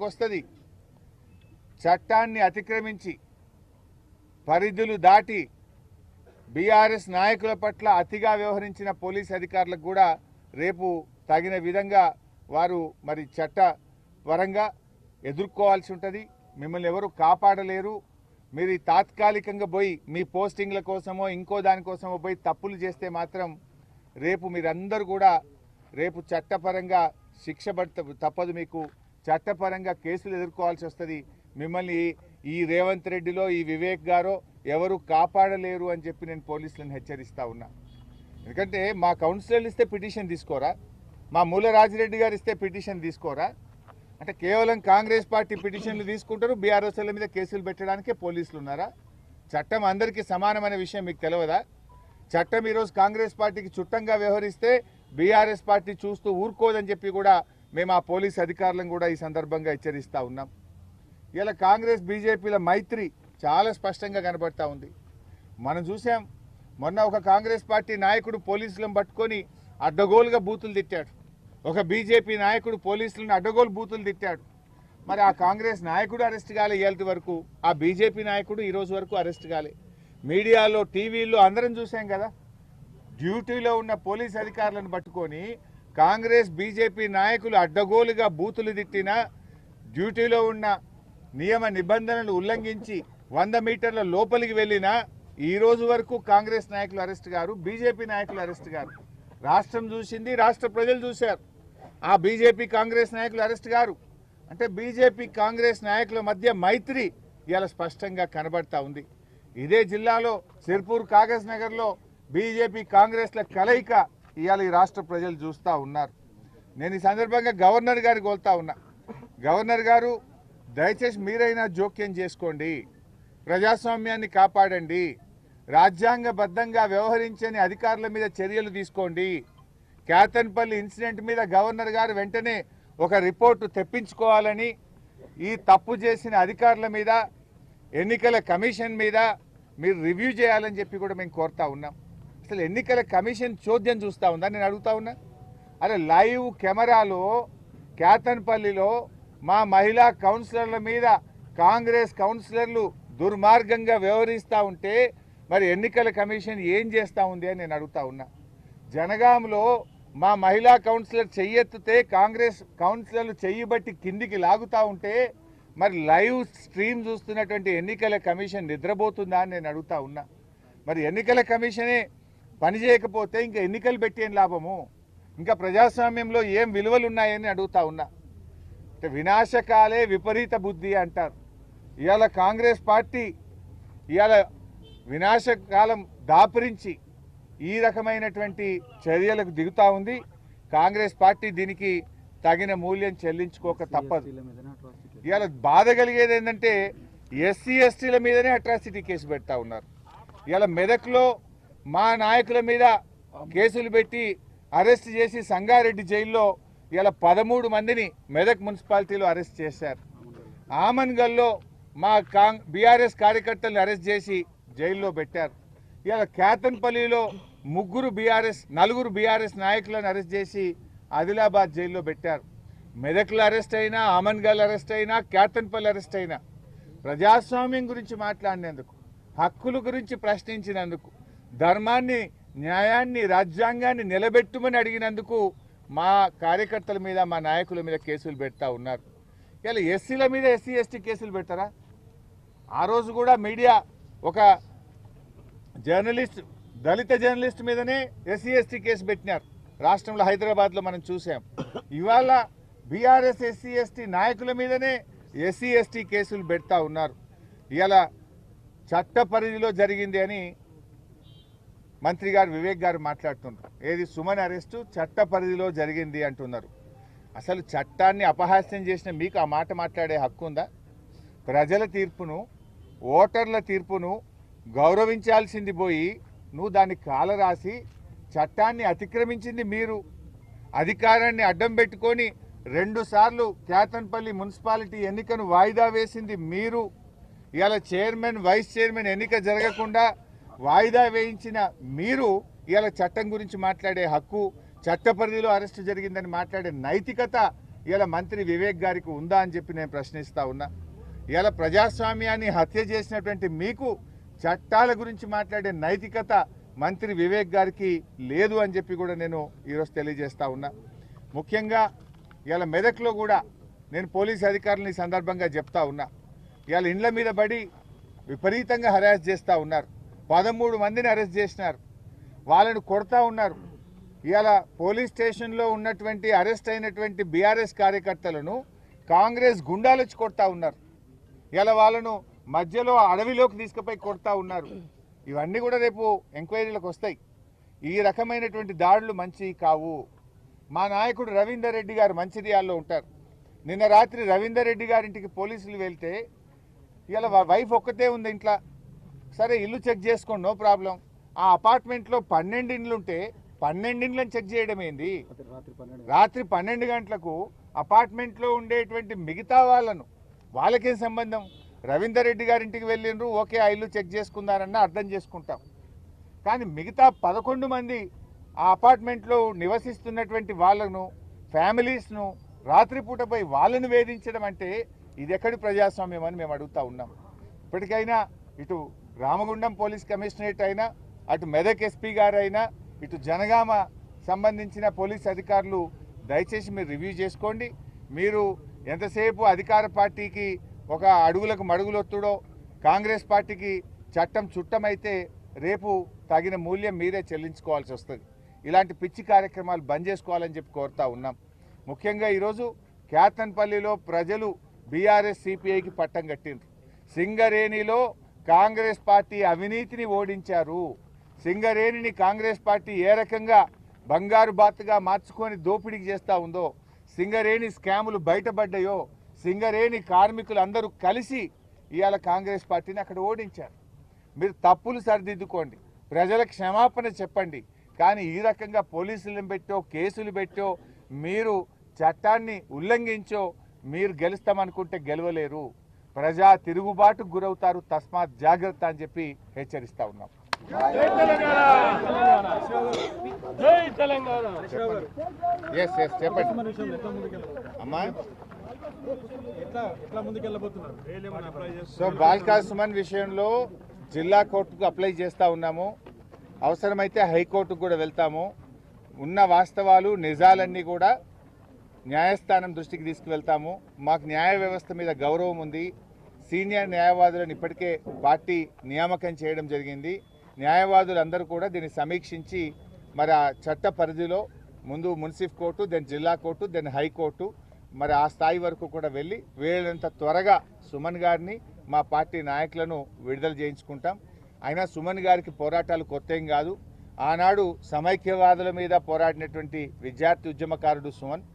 వస్తుంది. చట్టాన్ని అతిక్రమించి పరిధులు దాటి బీఆర్ఎస్ నాయకుల పట్ల అతిగా వ్యవహరించిన పోలీస్ అధికారులకు కూడా రేపు తగిన విధంగా వారు మరి చట్టపరంగా ఎదుర్కోవాల్సి ఉంటుంది. మిమ్మల్ని ఎవరు కాపాడలేరు. మీరు తాత్కాలికంగా పోయి మీ పోస్టింగ్ల కోసమో ఇంకో దానికోసమో పోయి తప్పులు చేస్తే మాత్రం రేపు మీరందరూ కూడా రేపు చట్టపరంగా శిక్ష తప్పదు. మీకు చట్టపరంగా కేసులు ఎదుర్కోవాల్సి వస్తుంది. మిమ్మల్ని ఈ రేవంత్ రెడ్డిలో ఈ వివేక్ గారో ఎవరు కాపాడలేరు అని చెప్పి నేను పోలీసులను హెచ్చరిస్తా ఉన్నా. ఎందుకంటే మా కౌన్సిలర్లు ఇస్తే పిటిషన్ తీసుకోరా, మా మూల రాజిరెడ్డి గారు ఇస్తే పిటిషన్ తీసుకోరా? అంటే కేవలం కాంగ్రెస్ పార్టీ పిటిషన్లు తీసుకుంటారు, బీఆర్ఎస్ల మీద కేసులు పెట్టడానికే పోలీసులు ఉన్నారా? చట్టం అందరికీ సమానమైన విషయం మీకు తెలియదా? చట్టం ఈరోజు కాంగ్రెస్ పార్టీకి చుట్టంగా వ్యవహరిస్తే బీఆర్ఎస్ పార్టీ చూస్తూ ఊరుకోదని చెప్పి కూడా మేము ఆ పోలీస్ అధికారులను కూడా ఈ సందర్భంగా హెచ్చరిస్తూ ఉన్నాం. ఇలా కాంగ్రెస్ బీజేపీల మైత్రి చాలా స్పష్టంగా కనబడతా ఉంది. మనం చూసాం, మొన్న ఒక కాంగ్రెస్ పార్టీ నాయకుడు పోలీసులను పట్టుకొని అడ్డగోలుగా బూతులు తిట్టాడు. ఒక బీజేపీ నాయకుడు పోలీసులను అడ్డగోలు బూతులు తిట్టాడు. మరి ఆ కాంగ్రెస్ నాయకుడు అరెస్ట్ కాలే ఇవాళ వరకు, ఆ బీజేపీ నాయకుడు ఈరోజు వరకు అరెస్ట్ కాలే. మీడియాలో టీవీల్లో అందరం చూసాం కదా, డ్యూటీలో ఉన్న పోలీస్ అధికారులను పట్టుకొని కాంగ్రెస్ బీజేపీ నాయకులు అడ్డగోలుగా బూతులు తిట్టినా, డ్యూటీలో ఉన్న నియమ నిబంధనలు ఉల్లంఘించి 100 మీటర్ల లోపలికి వెళ్ళినా ఈ రోజు వరకు కాంగ్రెస్ నాయకులు అరెస్ట్ గారు, బీజేపీ నాయకులు అరెస్ట్ గారు. రాష్ట్రం చూసింది, రాష్ట్ర ప్రజలు చూశారు. ఆ బీజేపీ కాంగ్రెస్ నాయకులు అరెస్ట్ గారు. అంటే బీజేపీ కాంగ్రెస్ నాయకుల మధ్య మైత్రి ఇలా స్పష్టంగా కనబడతా ఉంది. ఇదే జిల్లాలో సిర్పూర్ కాగజ్ నగర్లో బీజేపీ కాంగ్రెస్ల కలయిక ఇవాళ ఈ రాష్ట్ర ప్రజలు చూస్తూ ఉన్నారు. నేను ఈ సందర్భంగా గవర్నర్ గారికి కోరుతా ఉన్నా, గవర్నర్ గారు దయచేసి మీరైనా జోక్యం చేసుకోండి, ప్రజాస్వామ్యాన్ని కాపాడండి, రాజ్యాంగబద్ధంగా వ్యవహరించని అధికారుల మీద చర్యలు తీసుకోండి. కేతన్పల్లి ఇన్సిడెంట్ మీద గవర్నర్ గారు వెంటనే ఒక రిపోర్టు తెప్పించుకోవాలని, ఈ తప్పు చేసిన అధికారుల మీద ఎన్నికల కమిషన్ మీద మీరు రివ్యూ చేయాలని చెప్పి కూడా మేము కోరుతా ఉన్నాం. అసలు ఎన్నికల కమిషన్ చోద్యం చూస్తూ ఉందా నేను అడుగుతా ఉన్నా. అరే లైవ్ కెమెరాలో కేతన్పల్లిలో మా మహిళా కౌన్సిలర్ల మీద కాంగ్రెస్ కౌన్సిలర్లు దుర్మార్గంగా వ్యవహరిస్తూ ఉంటే మరి ఎన్నికల కమిషన్ ఏం చేస్తూ ఉంది అని నేను అడుగుతా ఉన్నా. జనగాంలో మా మహిళా కౌన్సిలర్ చెయ్యెత్తితే కాంగ్రెస్ కౌన్సిలర్లు చెయ్యిబట్టి కిందికి లాగుతూ ఉంటే మరి లైవ్ స్ట్రీమ్ చూస్తున్నటువంటి ఎన్నికల కమిషన్ నిద్రపోతుందా అని నేను అడుగుతా ఉన్నా. మరి ఎన్నికల కమిషనే పనిచేయకపోతే ఇంకా ఎన్నికలు పెట్టి ఏం లాభము? ఇంకా ప్రజాస్వామ్యంలో ఏం విలువలు ఉన్నాయని అడుగుతా ఉన్నా. అంటే వినాశకాలే విపరీత బుద్ధి అంటారు. ఇవాళ కాంగ్రెస్ పార్టీ ఇవాళ వినాశకాలం దాపురించి ఈ రకమైనటువంటి చర్యలకు దిగుతూ ఉంది. కాంగ్రెస్ పార్టీ దీనికి తగిన మూల్యం చెల్లించుకోక తప్పదు. ఇవాళ బాధ కలిగేది ఏంటంటే ఎస్సీ ఎస్టీల మీదనే అట్రాసిటీ కేసు పెడతా ఉన్నారు. ఇవాళ మెదక్లో మా నాయకుల మీద కేసులు పెట్టి అరెస్ట్ చేసి సంగారెడ్డి జైల్లో ఇవాళ 13 మందిని మెదక్ మున్సిపాలిటీలో అరెస్ట్ చేశారు. ఆమన్గల్లో మా బీఆర్ఎస్ కార్యకర్తలను అరెస్ట్ చేసి జైల్లో పెట్టారు. ఇవాళ కేతన్పల్లిలో నలుగురు బీఆర్ఎస్ నాయకులను అరెస్ట్ చేసి ఆదిలాబాద్ జైల్లో పెట్టారు. మెదక్లో అరెస్ట్ అయినా, ఆమన్గల్ అరెస్ట్ అయినా, కేతన్పల్లి అరెస్ట్ అయినా ప్రజాస్వామ్యం గురించి మాట్లాడినందుకు, హక్కుల గురించి ప్రశ్నించినందుకు, ధర్మాన్ని, న్యాయాన్ని, రాజ్యాంగాన్ని నిలబెట్టుమని అడిగినందుకు మా కార్యకర్తల మీద, మా నాయకుల మీద కేసులు పెడతా ఉన్నారు. ఇలా ఎస్సీల మీద ఎస్సీ ఎస్టీ కేసులు పెడతారా? ఆ రోజు కూడా మీడియా ఒక జర్నలిస్ట్, దళిత జర్నలిస్ట్ మీదనే ఎస్సీ ఎస్టీ కేసు పెట్టినారు రాష్ట్రంలో, హైదరాబాద్లో మనం చూసాం. ఇవాళ బీఆర్ఎస్ ఎస్సీ ఎస్టీ నాయకుల మీదనే ఎస్సీ ఎస్టీ కేసులు పెడతా ఉన్నారు. ఇలా చట్ట పరిధిలో జరిగింది అని మంత్రి గారు వివేక్ గారు మాట్లాడుతున్నారు. ఏది సుమన్ అరెస్టు చట్ట పరిధిలో జరిగింది అంటున్నారు. అసలు చట్టాన్ని అపహాస్యం చేసిన మీకు ఆ మాట మాట్లాడే హక్కు ఉందా? ప్రజల తీర్పును, ఓటర్ల తీర్పును గౌరవించాల్సింది పోయి నువ్వు దాన్ని కాలరాసి చట్టాన్ని అతిక్రమించింది మీరు. అధికారాన్ని అడ్డం పెట్టుకొని 2 సార్లు కేతన్పల్లి మున్సిపాలిటీ ఎన్నికను వాయిదా వేసింది మీరు. ఇవాళ చైర్మన్, వైస్ చైర్మన్ ఎన్నిక జరగకుండా వాయిదా వేయించిన మీరు ఇవాళ చట్టం గురించి మాట్లాడే హక్కు, చట్ట పరిధిలో అరెస్టు జరిగిందని మాట్లాడే నైతికత ఇలా మంత్రి వివేక్ గారికి ఉందా అని చెప్పి నేను ప్రశ్నిస్తా ఉన్నా. ఇలా ప్రజాస్వామ్యాన్ని హత్య చేసినటువంటి మీకు చట్టాల గురించి మాట్లాడే నైతికత మంత్రి వివేక్ గారికి లేదు అని చెప్పి కూడా నేను ఈరోజు తెలియజేస్తా ఉన్నా. ముఖ్యంగా ఇలా మెదక్లో కూడా నేను పోలీస్ అధికారులను ఈ సందర్భంగా చెప్తా ఉన్నా. ఇవాళ ఇండ్ల మీద పడి విపరీతంగా హరాస్ చేస్తూ ఉన్నారు. 13 మందిని అరెస్ట్ చేసినారు, వాళ్ళను కొడతా ఉన్నారు. ఇవాళ పోలీస్ స్టేషన్లో ఉన్నటువంటి అరెస్ట్ అయినటువంటి బీఆర్ఎస్ కార్యకర్తలను కాంగ్రెస్ గుండాలు వచ్చి కొడతా ఉన్నారు. ఇలా వాళ్ళను మధ్యలో అడవిలోకి తీసుకుపోయి కొడతా ఉన్నారు. ఇవన్నీ కూడా రేపు ఎంక్వైరీలకు వస్తాయి. ఈ రకమైనటువంటి దాడులు మంచి కావు. మా నాయకుడు రవీందర్ రెడ్డి గారు మంచిర్యాలలో ఉంటారు. నిన్న రాత్రి రవీందర్ రెడ్డి గారింటికి పోలీసులు వెళ్తే ఇలా వైఫ్ ఒక్కతే ఉంది ఇంట్లో. సరే ఇల్లు చెక్ చేసుకోండి, నో ప్రాబ్లం. ఆ అపార్ట్మెంట్లో 12 ఇండ్లు ఉంటే 12 ఇండ్లను చెక్ చేయడం ఏంది? రాత్రి 12 గంటలకు అపార్ట్మెంట్లో ఉండేటువంటి మిగతా వాళ్ళకేం సంబంధం? రవీందర్ రెడ్డి గారింటికి వెళ్ళిండ్రు, ఓకే ఆ ఇల్లు చెక్ చేసుకున్నారన్న అర్థం చేసుకుంటాం. కానీ మిగతా 11 మంది ఆ అపార్ట్మెంట్లో నివసిస్తున్నటువంటి వాళ్ళను, ఫ్యామిలీస్ను రాత్రిపూటపై వాళ్ళను వేధించడం అంటే ఇది ఎక్కడి ప్రజాస్వామ్యం అని మేము అడుగుతా ఉన్నాం. ఇప్పటికైనా ఇటు రామగుండం పోలీస్ కమిషనరేట్ అయినా, అటు మెదక్ ఎస్పీ గారు అయినా, ఇటు జనగామ సంబంధించిన పోలీస్ అధికారులు దయచేసి మీరు రివ్యూ చేసుకోండి. మీరు ఎంతసేపు అధికార పార్టీకి ఒక అడుగులకు మడుగులొత్తుడో, కాంగ్రెస్ పార్టీకి చట్టం చుట్టమైతే రేపు తగిన మూల్యం మీరే చెల్లించుకోవాల్సి వస్తుంది. ఇలాంటి పిచ్చి కార్యక్రమాలు బంద్ చేసుకోవాలని చెప్పి కోరుతా ఉన్నాం. ముఖ్యంగా ఈరోజు క్యాతన్పల్లిలో ప్రజలు బీఆర్ఎస్ సిపిఐకి పట్టం కట్టిండ్రు. సింగరేణిలో కాంగ్రెస్ పార్టీ అవినీతిని ఓడించారు. సింగరేణిని కాంగ్రెస్ పార్టీ ఏ రకంగా బంగారు బాతుగా మార్చుకొని దోపిడీకి చేస్తూ ఉందో, సింగరేణి స్కాములు బయటపడ్డాయో, సింగరేణి కార్మికులు అందరూ కలిసి ఇవాళ కాంగ్రెస్ పార్టీని అక్కడ ఓడించారు. మీరు తప్పులు సరిదిద్దుకోండి, ప్రజలకు క్షమాపణ చెప్పండి. కానీ ఈ రకంగా పోలీసులను పెట్టో, కేసులు పెట్టో, మీరు చట్టాన్ని ఉల్లంఘించో మీరు గెలుస్తామనుకుంటే గెలవలేరు. ప్రజా తిరుగుబాటుకు గురవుతారు. తస్మాత్ జాగ్రత్త అని చెప్పి హెచ్చరిస్తా ఉన్నాం. అమ్మా, సో బాల్కా సుమన్ విషయంలో జిల్లా కోర్టుకు అప్లై చేస్తూ ఉన్నాము. అవసరమైతే హైకోర్టుకు కూడా వెళ్తాము. ఉన్న వాస్తవాలు నిజాలన్నీ కూడా న్యాయస్థానం దృష్టికి తీసుకువెళ్తాము. మాకు న్యాయ వ్యవస్థ మీద గౌరవం ఉంది. సీనియర్ న్యాయవాదులను ఇప్పటికే పార్టీ నియామకం చేయడం జరిగింది. న్యాయవాదులందరూ కూడా దీన్ని సమీక్షించి మరి ఆ చట్ట పరిధిలో ముందు మున్సిఫ్ కోర్టు, దెన్ జిల్లా కోర్టు, దెన్ హైకోర్టు, మరి ఆ స్థాయి వరకు కూడా వెళ్ళి వీళ్ళంత త్వరగా సుమన్ గారిని, మా పార్టీ నాయకులను విడుదల చేయించుకుంటాం. అయినా సుమన్ గారికి పోరాటాలు కొత్త ఏం కాదు. ఆనాడు సమైక్యవాదుల మీద పోరాడినటువంటి విద్యార్థి ఉద్యమకారుడు సుమన్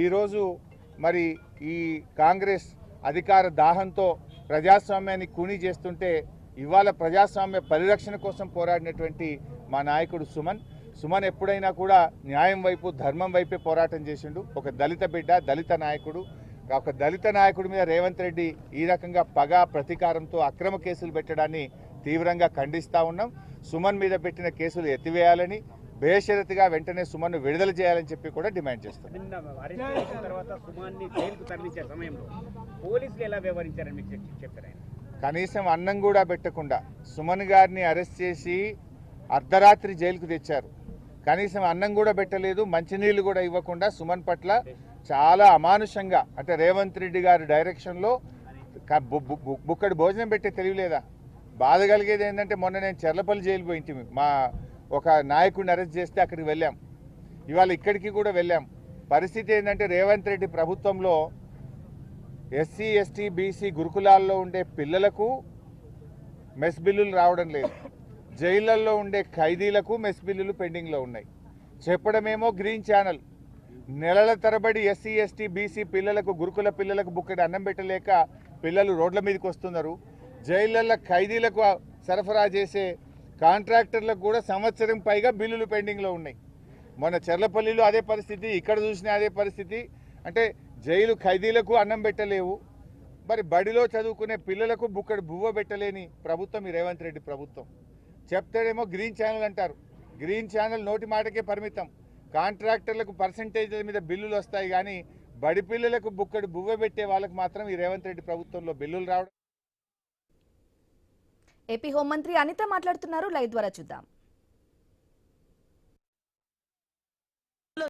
ఈరోజు మరి ఈ కాంగ్రెస్ అధికార దాహంతో ప్రజాస్వామ్యాన్ని కూని చేస్తుంటే ఇవాళ ప్రజాస్వామ్య పరిరక్షణ కోసం పోరాడినటువంటి మా నాయకుడు సుమన్ ఎప్పుడైనా కూడా న్యాయం వైపు, ధర్మం వైపే పోరాటం చేసిండు. ఒక దళిత బిడ్డ, దళిత నాయకుడు. ఒక దళిత నాయకుడి మీద రేవంత్ రెడ్డి ఈ రకంగా పగ, ప్రతీకారంతో అక్రమ కేసులు పెట్టడాన్ని తీవ్రంగా ఖండిస్తూ ఉన్నాం. సుమన్ మీద పెట్టిన కేసులు ఎత్తివేయాలని, బేషరతుగా వెంటనే సుమన్ను విడుదల చేయాలని చెప్పి కూడా డిమాండ్ చేస్తాం. కనీసం అన్నం కూడా పెట్టకుండా సుమన్ గారిని అరెస్ట్ చేసి అర్ధరాత్రి జైలుకు తెచ్చారు. కనీసం అన్నం కూడా పెట్టలేదు, మంచినీళ్ళు కూడా ఇవ్వకుండా సుమన్ పట్ల చాలా అమానుషంగా, అంటే రేవంత్ రెడ్డి గారి డైరెక్షన్లో బుక్కడి భోజనం పెట్టే తెలియలేదా? బాధ కలిగేది ఏంటంటే మొన్న నేను చెర్లపల్లి జైలు పోయింటి, మా ఒక నాయకుడిని అరెస్ట్ చేస్తే అక్కడికి వెళ్ళాం. ఇవాళ ఇక్కడికి కూడా వెళ్ళాం. పరిస్థితి ఏంటంటే రేవంత్ రెడ్డి ప్రభుత్వంలో ఎస్సీ, ఎస్టీ, బీసీ గురుకులాల్లో ఉండే పిల్లలకు మెస్ బిల్లులు రావడం లేదు. జైళ్లలో ఉండే ఖైదీలకు మెస్ బిల్లులు పెండింగ్లో ఉన్నాయి. చెప్పడమేమో గ్రీన్ ఛానల్. నెలల తరబడి ఎస్సీ, ఎస్టీ, బీసీ పిల్లలకు, గురుకుల పిల్లలకు బుక్కడి అన్నం పెట్టలేక పిల్లలు రోడ్ల మీదకి వస్తున్నారు. జైళ్లలో ఖైదీలకు సరఫరా చేసే కాంట్రాక్టర్లకు కూడా సంవత్సరం పైగా బిల్లులు పెండింగ్లో ఉన్నాయి. మొన్న చెర్లపల్లిలో అదే పరిస్థితి, ఇక్కడ చూసినా అదే పరిస్థితి. అంటే జైలు ఖైదీలకు అన్నం పెట్టలేవు, మరి బడిలో చదువుకునే పిల్లలకు బుక్కడి బువ్వ పెట్టలేని ప్రభుత్వం ఈ రేవంత్ రెడ్డి ప్రభుత్వం. చెప్తాడేమో గ్రీన్ ఛానల్ అంటారు. గ్రీన్ ఛానల్ నోటి మాటకే పరిమితం. కాంట్రాక్టర్లకు పర్సంటేజ్ల మీద బిల్లులు వస్తాయి కానీ బడి పిల్లలకు బుక్కడు బువ్వ పెట్టే వాళ్ళకు మాత్రం ఈ రేవంత్ రెడ్డి ప్రభుత్వంలో బిల్లులు రావడం. ఏపీ హోంమంత్రి అనిత మాట్లాడుతున్నారు, లైవ్ ద్వారా చూద్దాం.